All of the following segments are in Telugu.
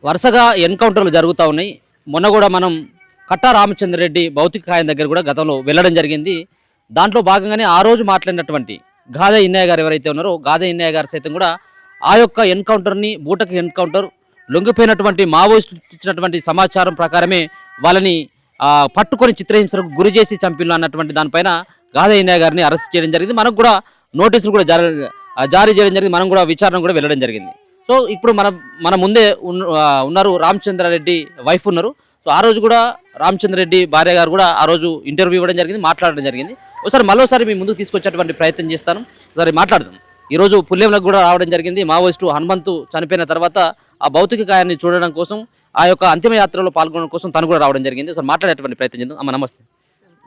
వరుసగా ఎన్కౌంటర్లు జరుగుతూ ఉన్నాయి. మొన్న కూడా మనం కట్టా రామచంద్రరెడ్డి భౌతిక కాయం దగ్గర కూడా గతంలో వెళ్ళడం జరిగింది. దాంట్లో భాగంగానే ఆ రోజు మాట్లాడినటువంటి గాదే ఇన్నయ్య గారు ఎవరైతే ఉన్నారో గాదే ఇన్నయ్య గారు సైతం కూడా ఆ యొక్క ఎన్కౌంటర్ని బూటకి ఎన్కౌంటర్ లొంగిపోయినటువంటి మావోయిస్టులు ఇచ్చినటువంటి సమాచారం ప్రకారమే వాళ్ళని పట్టుకొని చిత్రహింసలకు గురి చేసి చంపిల్లు అన్నటువంటి దానిపైన గాదే ఇన్నయ్య గారిని అరెస్ట్ చేయడం జరిగింది. మనకు కూడా నోటీసులు కూడా జారీ చేయడం జరిగింది. మనం కూడా విచారణ కూడా వెళ్ళడం జరిగింది. సో ఇప్పుడు మన ముందే ఉన్నారు రామచంద్రారెడ్డి వైఫ్ ఉన్నారు. సో ఆ రోజు కూడా రామచంద్రరెడ్డి భార్య గారు కూడా ఆ రోజు ఇంటర్వ్యూ ఇవ్వడం జరిగింది, మాట్లాడడం జరిగింది. ఒకసారి మరోసారి మీ ముందుకు తీసుకొచ్చేటువంటి ప్రయత్నం చేస్తాను. ఒకసారి మాట్లాడదాం. ఈరోజు పుల్యంలకు కూడా రావడం జరిగింది. మావోయిస్టు హనుమంతు చనిపోయిన తర్వాత ఆ భౌతిక కాయాన్ని చూడడం కోసం, ఆ యొక్క అంతిమ యాత్రలో పాల్గొనడం కోసం తను కూడా రావడం జరిగింది. ఒకసారి మాట్లాడేటువంటి ప్రయత్నం చేద్దాం. అమ్మ నమస్తే,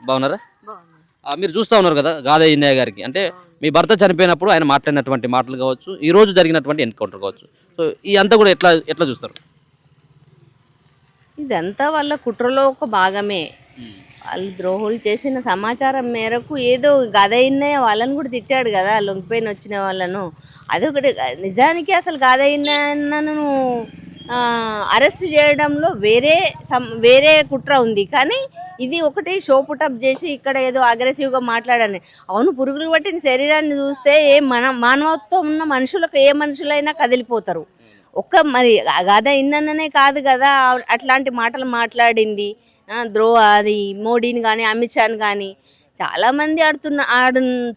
బాగున్నారా? మీరు చూస్తూ ఉన్నారు కదా గాదే ఇన్నయ్య గారికి, అంటే మీ భర్త చనిపోయినప్పుడు ఆయన మాట్లాడినటువంటి మాటలు కావచ్చు, ఈ రోజు జరిగినటువంటి ఎన్కౌంటర్ కావచ్చు. సో ఈ అంతా కూడా ఎట్లా ఎట్లా చూస్తారు? ఇదంతా వాళ్ళ కుట్రలో ఒక భాగమే. వాళ్ళు ద్రోహులు చేసిన సమాచారం మేరకు ఏదో గదయిన్నయ్య వాళ్ళని కూడా తిట్టాడు కదా, లొంగిపోయిన వచ్చిన వాళ్ళను. అదొకటి. నిజానికి అసలు గదయిన్నను అరెస్ట్ చేయడంలో వేరే కుట్ర ఉంది. కానీ ఇది ఒకటి షో పుటప్ చేసి ఇక్కడ ఏదో అగ్రెసివ్గా మాట్లాడని. అవును, పురుగులు పట్టిన శరీరాన్ని చూస్తే మానవత్వం ఉన్న మనుషులకు ఏ మనుషులైనా కదిలిపోతారు. మరి గాదా ఇన్ననే కాదు కదా అట్లాంటి మాటలు మాట్లాడింది. అది మోడీని కానీ అమిత్ షాని కానీ చాలామంది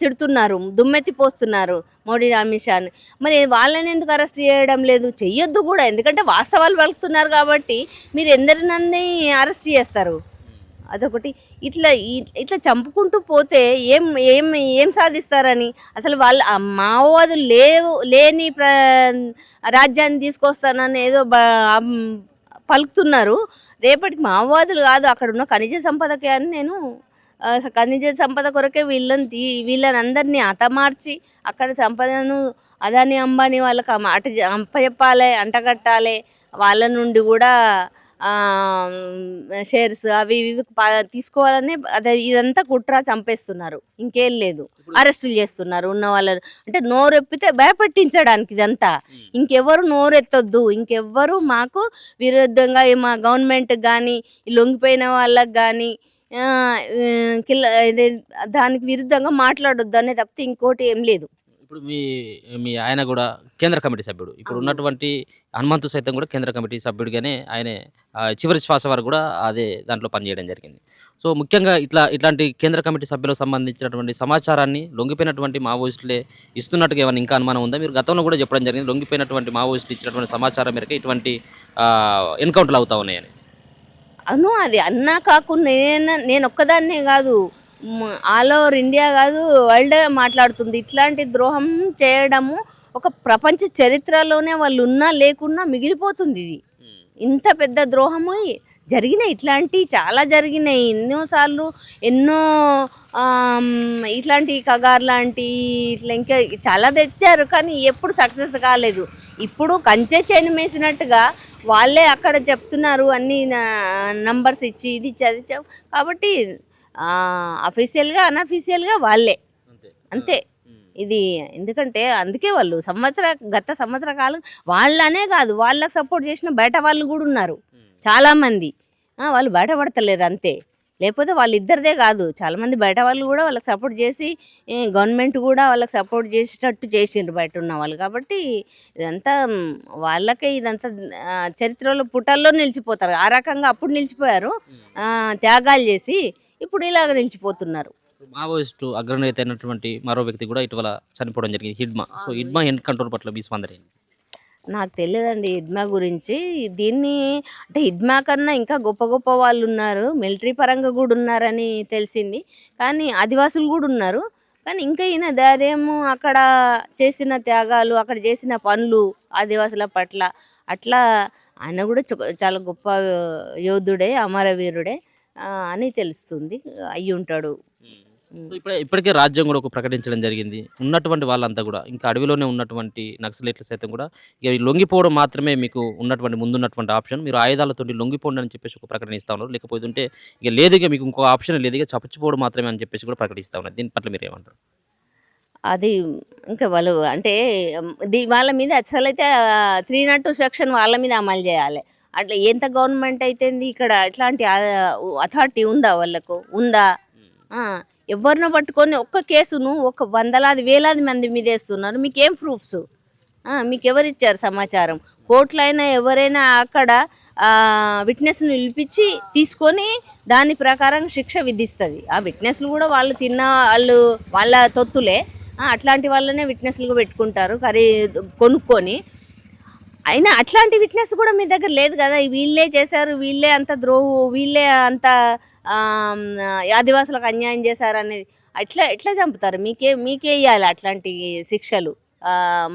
తిడుతున్నారు, దుమ్మెత్తి పోస్తున్నారు మోడీ అమిత్ షాని. మరి వాళ్ళని ఎందుకు అరెస్ట్ చేయడం లేదు? చెయ్యొద్దు కూడా, ఎందుకంటే వాస్తవాలు పలుకుతున్నారు కాబట్టి. మీరు ఎందరినన్నీ అరెస్ట్ చేస్తారు? అదొకటి. ఇట్లా చంపుకుంటూ పోతే ఏం ఏం ఏం సాధిస్తారని. అసలు వాళ్ళు మావోవాదులు లేని రాజ్యాన్ని తీసుకొస్తానని ఏదో పలుకుతున్నారు. రేపటికి మావోవాదులు కాదు, అక్కడ ఉన్న ఖనిజ సంపదకే అని నేను ఖనిజ సంపద కొరకే వీళ్ళని అందరినీ హతమార్చి అక్కడ సంపదను అదాని అంబానీ వాళ్ళకి అప్పచెప్పాలి, అంటగట్టాలి. వాళ్ళ నుండి కూడా షేర్స్ అవి ఇవి తీసుకోవాలని ఇదంతా కుట్ర. చంపేస్తున్నారు, ఇంకేం లేదు. అరెస్టులు చేస్తున్నారు ఉన్న వాళ్ళని. అంటే నోరెప్పితే భయపట్టించడానికి ఇదంతా. ఇంకెవరు నోరెత్తొద్దు, ఇంకెవ్వరు మాకు విరుద్ధంగా మా గవర్నమెంట్కి కానీ లొంగిపోయిన వాళ్ళకి కానీ దానికి విరుద్ధంగా మాట్లాడొద్దు అనే తప్పితే ఇంకోటి ఏం లేదు. ఇప్పుడు మీ ఆయన కూడా కేంద్ర కమిటీ సభ్యుడు. ఇప్పుడు ఉన్నటువంటి హనుమంతు సైతం కూడా కేంద్ర కమిటీ సభ్యుడిగానే ఆయన చివరి శ్వాస వరకు కూడా అదే దాంట్లో పనిచేయడం జరిగింది. సో ముఖ్యంగా ఇట్లాంటి కేంద్ర కమిటీ సభ్యులకు సంబంధించినటువంటి సమాచారాన్ని లొంగిపోయినటువంటి మావోయిస్టులే ఇస్తున్నట్టుగా ఏమైనా ఇంకా అనుమానం ఉందా? మీరు గతంలో కూడా చెప్పడం జరిగింది, లొంగిపోయినటువంటి మావోయిస్టులు ఇచ్చినటువంటి సమాచారం మేరకు ఇటువంటి ఎన్కౌంటర్లు అవుతా ఉన్నాయని. అవును, అది అన్నా కాకుండా నేను ఒక్కదాన్నే కాదు, ఆల్ ఓవర్ ఇండియా కాదు, వరల్డ్ మాట్లాడుతుంది. ఇట్లాంటి ద్రోహం చేయడము ఒక ప్రపంచ చరిత్రలోనే వాళ్ళు ఉన్నా లేకున్నా మిగిలిపోతుంది. ఇది ఇంత పెద్ద ద్రోహము జరిగినాయి, ఇట్లాంటివి చాలా జరిగినాయి. ఎన్నోసార్లు ఎన్నో ఇట్లాంటి కగార్ లాంటి ఇట్లా ఇంకా చాలా తెచ్చారు, కానీ ఎప్పుడు సక్సెస్ కాలేదు. ఇప్పుడు కంచె చైన్ వేసినట్టుగా వాళ్ళే అక్కడ చెప్తున్నారు, అన్ని నంబర్స్ ఇచ్చి ఇది ఇచ్చి అది ఇచ్చావు. కాబట్టి అఫీషియల్గా అన్అఫీషియల్గా వాళ్ళే అంతే. ఇది ఎందుకంటే అందుకే వాళ్ళు గత సంవత్సర కాలం వాళ్ళనే కాదు, వాళ్ళకి సపోర్ట్ చేసిన బయట వాళ్ళు కూడా ఉన్నారు చాలామంది. వాళ్ళు బయటపడతలేరు అంతే. లేకపోతే వాళ్ళిద్దరిదే కాదు, చాలామంది బయట వాళ్ళు కూడా వాళ్ళకి సపోర్ట్ చేసి గవర్నమెంట్ కూడా వాళ్ళకి సపోర్ట్ చేసేటట్టు చేసిండ్రు బయట ఉన్న వాళ్ళు. కాబట్టి ఇదంతా వాళ్ళకే ఇదంతా చరిత్రలో పుటల్లో నిలిచిపోతారు. ఆ రకంగా అప్పుడు నిలిచిపోయారు త్యాగాలు చేసి, ఇప్పుడు ఇలాగ నిలిచిపోతున్నారు. మావోయిస్టు అగ్రనేత అయినటువంటి మరో వ్యక్తి కూడా ఇటీవల చనిపోవడం జరిగింది, హిడ్మా. సో హిడ్మా ఎన్కౌంటర్ పట్ల మీ స్పందన ఏంటి? నాకు తెలియదండి హిడ్మా గురించి. దీన్ని అంటే హిడ్మా కన్నా ఇంకా గొప్ప గొప్ప వాళ్ళు ఉన్నారు, మిలిటరీ పరంగా కూడా ఉన్నారని తెలిసింది. కానీ ఆదివాసులు కూడా ఉన్నారు. కానీ ఇంకా ఈయన ధైర్యము, అక్కడ చేసిన త్యాగాలు, అక్కడ చేసిన పనులు ఆదివాసుల పట్ల, అట్లా ఆయన కూడా చాలా గొప్ప యోధుడే, అమరవీరుడే అని తెలుస్తుంది. అయ్యి ఉంటాడు. ఇప్పటికే రాజ్యం కూడా ఒక ప్రకటించడం జరిగింది. ఉన్నటువంటి వాళ్ళంతా కూడా ఇంకా అడవిలోనే ఉన్నటువంటి నక్సలైట్లు సైతం కూడా ఇక లొంగిపోవడం మాత్రమే మీకు ముందున్నటువంటి ఆప్షన్. మీరు ఆయుధాలతో లొంగిపోండి అని చెప్పేసి ఒక ప్రకటన ఇస్తా ఉన్నారు. లేకపోతే ఉంటే ఇక లేదు, ఇక మీకు ఇంకో ఆప్షన్ లేదు, ఇక చచ్చిపోవడం మాత్రమే అని చెప్పేసి కూడా ప్రకటిస్తా ఉన్నారు. దీని పట్ల మీరు ఏమంటారు? అది ఇంకా వాళ్ళు అంటే వాళ్ళ మీద అసలైతే 302 సెక్షన్ వాళ్ళ మీద అమలు చేయాలి. అట్లా ఎంత గవర్నమెంట్ అయితే ఇక్కడ ఇట్లాంటి అథారిటీ ఉందా వాళ్ళకు ఉందా? ఆ, ఎవరినో పట్టుకొని ఒక్క కేసును ఒక వందలాది వేలాది మంది మీద వేస్తున్నారు. మీకేం ప్రూఫ్స్? మీకు ఎవరు ఇచ్చారు సమాచారం? కోర్టులైనా ఎవరైనా అక్కడ విట్నెస్ని పిలిపించి తీసుకొని దాని ప్రకారం శిక్ష విధిస్తుంది. ఆ విట్నెస్లు కూడా వాళ్ళు వాళ్ళ తొత్తులే. అట్లాంటి వాళ్ళనే విట్నెస్లుగా పెట్టుకుంటారు కొనుక్కొని. అయినా అట్లాంటి విట్నెస్ కూడా మీ దగ్గర లేదు కదా. వీళ్ళే చేశారు, వీళ్ళే అంత వీళ్ళే అంత ఆదివాసులకు అన్యాయం చేశారు అనేది ఎట్లా చంపుతారు? మీకే ఇవ్వాలి అట్లాంటి శిక్షలు,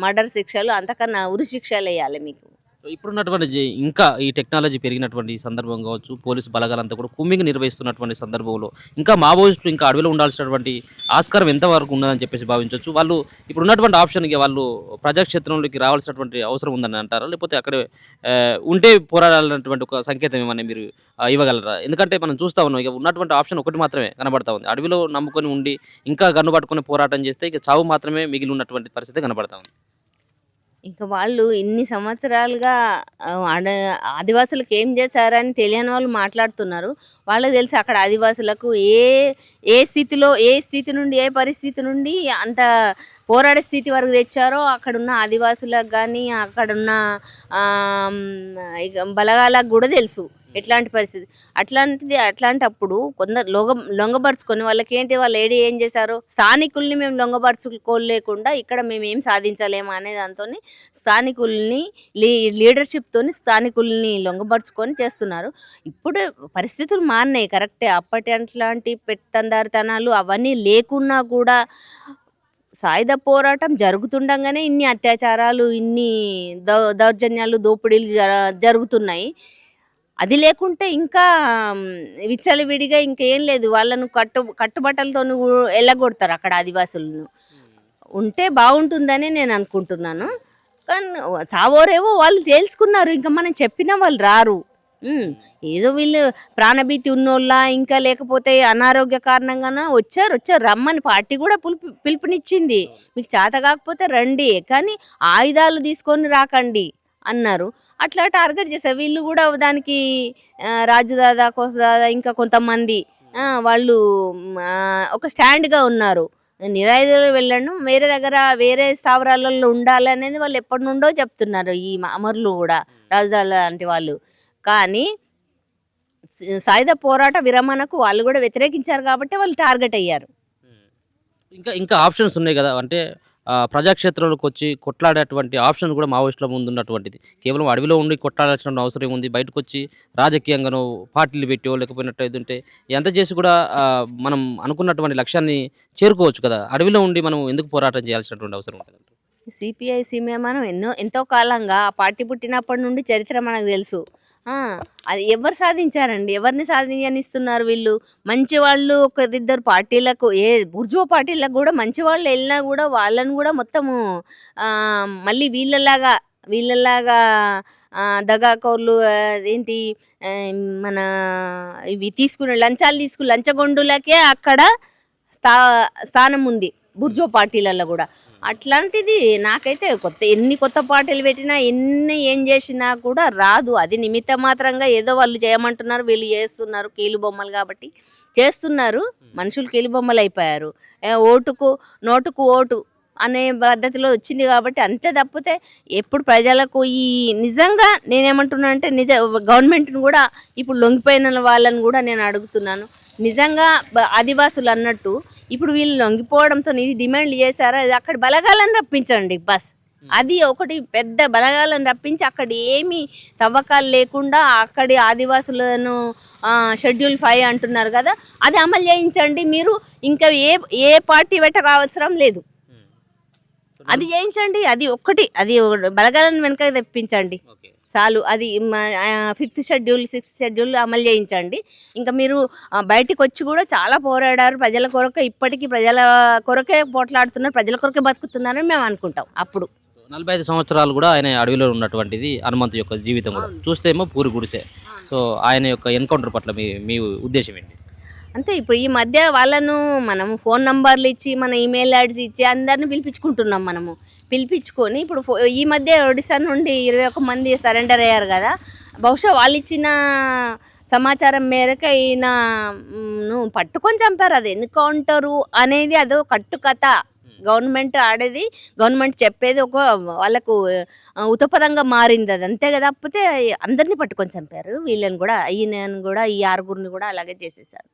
మర్డర్ శిక్షలు, అంతకన్నా ఉరి శిక్షలు వేయాలి మీకు. సో ఇప్పుడున్నటువంటి ఇంకా ఈ టెక్నాలజీ పెరిగినటువంటి సందర్భం కావచ్చు, పోలీసు బలగాలంతా కూడా కుమ్మింగ్ నిర్వహిస్తున్నటువంటి సందర్భంలో ఇంకా మావోయిస్టులు ఇంకా అడవిలో ఉండాల్సినటువంటి ఆస్కారం ఎంతవరకు ఉన్నదని చెప్పేసి భావించవచ్చు. వాళ్ళు ఇప్పుడు ఉన్నటువంటి ఆప్షన్కి వాళ్ళు ప్రజాక్షేత్రంలోకి రావాల్సినటువంటి అవసరం ఉందని అంటారా, లేకపోతే అక్కడే ఉంటే పోరాడాలన్నటువంటి ఒక సంకేతం ఏమన్నా మీరు ఇవ్వగలరా? ఎందుకంటే మనం చూస్తూ ఉన్నాం, ఇక ఉన్నటువంటి ఆప్షన్ ఒకటి మాత్రమే కనబడతా ఉంది. అడవిలో నమ్ముకొని ఉండి ఇంకా గన్ను పట్టుకొని పోరాటం చేస్తే ఇక చావు మాత్రమే మిగిలి ఉన్నటువంటి పరిస్థితి కనబడతా ఉంది. ఇంకా వాళ్ళు ఇన్ని సంవత్సరాలుగా ఆదివాసులకు ఏం చేశారని తెలియని వాళ్ళు మాట్లాడుతున్నారు. వాళ్ళకి తెలిసి అక్కడ ఆదివాసులకు ఏ స్థితి నుండి ఏ పరిస్థితి నుండి అంత పోరాడే స్థితి వరకు తెచ్చారో అక్కడున్న ఆదివాసులకు కానీ అక్కడున్న బలగాలకు కూడా తెలుసు ఎట్లాంటి పరిస్థితి. అట్లాంటప్పుడు కొందరు లొంగపరుచుకొని వాళ్ళకి వాళ్ళు ఏం చేశారు, స్థానికుల్ని మేము లొంగపరుచుకోలేకుండా ఇక్కడ మేము ఏం సాధించలేము అనే దాంతో స్థానికుల్ని లీడర్షిప్తో స్థానికుల్ని లొంగపరుచుకొని చేస్తున్నారు. ఇప్పుడు పరిస్థితులు మారినాయి కరెక్టే. అప్పటి అట్లాంటి పెత్తందారితనాలు అవన్నీ లేకున్నా కూడా సాయుధ పోరాటం జరుగుతుండగానే ఇన్ని అత్యాచారాలు, ఇన్ని దౌర్జన్యాలు, దోపిడీలు జరుగుతున్నాయి. అది లేకుంటే ఇంకా విచ్చలవిడిగా ఇంకేం లేదు. వాళ్ళను కట్టుబట్టలతో వెళ్ళగొడతారు అక్కడ ఆదివాసులను. ఉంటే బాగుంటుందని నేను అనుకుంటున్నాను. కానీ చావోరేవో వాళ్ళు తేల్చుకున్నారు, ఇంకా మనం చెప్పినా వాళ్ళు రారు. ఏదో వీళ్ళు ప్రాణభీతి ఉన్నోళ్ళ ఇంకా లేకపోతే అనారోగ్య కారణంగానే వచ్చారు రమ్మని పార్టీ కూడా పిలుపునిచ్చింది. మీకు చేత కాకపోతే రండి, కానీ ఆయుధాలు తీసుకొని రాకండి అన్నారు. అట్లా టార్గెట్ చేశారు. వీళ్ళు కూడా దానికి రాజుదాదా, కోసదాదా ఇంకా కొంతమంది వాళ్ళు ఒక స్టాండ్గా ఉన్నారు. నిరాయుధులు వెళ్ళడం వేరే దగ్గర వేరే స్థావరాలలో ఉండాలి అనేది వాళ్ళు ఎప్పటి నుండో చెప్తున్నారు ఈ అమరులు కూడా, రాజుదాదా లాంటి వాళ్ళు. కానీ సాయుధ పోరాట విరమణకు వాళ్ళు కూడా వ్యతిరేకించారు కాబట్టి వాళ్ళు టార్గెట్ అయ్యారు. ఇంకా ఆప్షన్స్ ఉన్నాయి కదా, అంటే ప్రజాక్షేత్రంలోకి వచ్చి కొట్లాడేటువంటి ఆప్షన్ కూడా మావోయిస్టుల ముందు ఉన్నటువంటిది. కేవలం అడవిలో ఉండి కొట్లాడాల్సిన అవసరం ఉంది. బయటకు వచ్చి రాజకీయంగానో పార్టీలు పెట్టో లేకపోయినట్టు ఏదంటే ఎంత చేసి కూడా మనం అనుకున్నటువంటి లక్ష్యాన్ని చేరుకోవచ్చు కదా. అడవిలో ఉండి మనం ఎందుకు పోరాటం చేయాల్సినటువంటి అవసరం ఉంటుంది? సిపిఐ మనం ఎంతో కాలంగా ఆ పార్టీ పుట్టినప్పటి నుండి చరిత్ర మనకు తెలుసు. అది ఎవరు సాధించారండి? ఎవరిని సాధించనిస్తున్నారు వీళ్ళు? మంచి వాళ్ళు ఒకరిద్దరు పార్టీలకు, బుర్జువా పార్టీలకు కూడా మంచి వాళ్ళు వెళ్ళినా కూడా వాళ్ళని కూడా మొత్తము మళ్ళీ వీళ్ళలాగా దగాకోర్లు, ఏంటి మన ఇవి లంచాలు లంచగొండులకే అక్కడ స్థానం ఉంది బుర్జువా పార్టీలలో కూడా. అట్లాంటిది నాకైతే ఎన్ని కొత్త పార్టీలు పెట్టినా ఏం చేసినా కూడా రాదు. అది నిమిత్త మాత్రంగా ఏదో వాళ్ళు చేయమంటున్నారు, వీళ్ళు చేస్తున్నారు. కీలుబొమ్మలు కాబట్టి చేస్తున్నారు. మనుషులు కీలుబొమ్మలు అయిపోయారు. నోటుకు ఓటు అనే పద్ధతిలో వచ్చింది కాబట్టి అంతే. తప్పితే ఎప్పుడు ప్రజలకు నిజంగా నేనేమంటున్నా అంటే గవర్నమెంట్ని కూడా ఇప్పుడు లొంగిపోయిన వాళ్ళని కూడా నేను అడుగుతున్నాను. నిజంగా ఆదివాసులు అన్నట్టు ఇప్పుడు వీళ్ళు లొంగిపోవడంతో ఇది డిమాండ్ చేశారా, అక్కడ బలగాలను రప్పించండి బస్. అది ఒకటి పెద్ద బలగాలను రప్పించి అక్కడ ఏమీ తవ్వకాలు లేకుండా అక్కడి ఆదివాసులను షెడ్యూల్ 5 అంటున్నారు కదా, అది అమలు చేయించండి. మీరు ఇంకా ఏ పార్టీ పెట్టవసరం లేదు, అది చేయించండి. అది బలగాలను వెనక తెప్పించండి చాలు. అది 5th షెడ్యూల్ 6th షెడ్యూల్ అమలు చేయించండి. ఇంకా మీరు బయటికి వచ్చి కూడా చాలా పోరాడారు ప్రజల కొరకే, ఇప్పటికీ ప్రజల కొరకే పోట్లాడుతున్నారు, ప్రజల కొరకే బతుకుతున్నారని మేము అనుకుంటాం. అప్పుడు 45 సంవత్సరాలు కూడా ఆయన అడవిలో ఉన్నటువంటిది హనుమంతు యొక్క జీవితం కూడా చూస్తే ఏమో పూరి గుడిసే. సో ఆయన యొక్క ఎన్కౌంటర్ పట్ల మీ ఉద్దేశం ఏంటి? అంతే ఇప్పుడు ఈ మధ్య వాళ్ళను మనము ఫోన్ నంబర్లు ఇచ్చి మన ఈమెయిల్ ఐడీస్ ఇచ్చి అందరిని పిలిపించుకుంటున్నాం మనము. పిలిపించుకొని ఇప్పుడు ఈ మధ్య ఒడిశా నుండి 21 మంది సరెండర్ అయ్యారు కదా. బహుశా వాళ్ళు ఇచ్చిన సమాచారం మేరకు ఈయనను పట్టుకొని చంపారు. అది ఎన్కౌంటరు అనేది అదో కట్టుకథ. గవర్నమెంట్ ఆడేది, గవర్నమెంట్ చెప్పేది ఒక వాళ్ళకు ఉతపదంగా మారింది అది, అంతే కదా. కాకపోతే అందరినీ పట్టుకొని చంపారు. వీళ్ళని కూడా, ఈయనను కూడా, ఈ 6గురిని కూడా అలాగే చేసేసారు.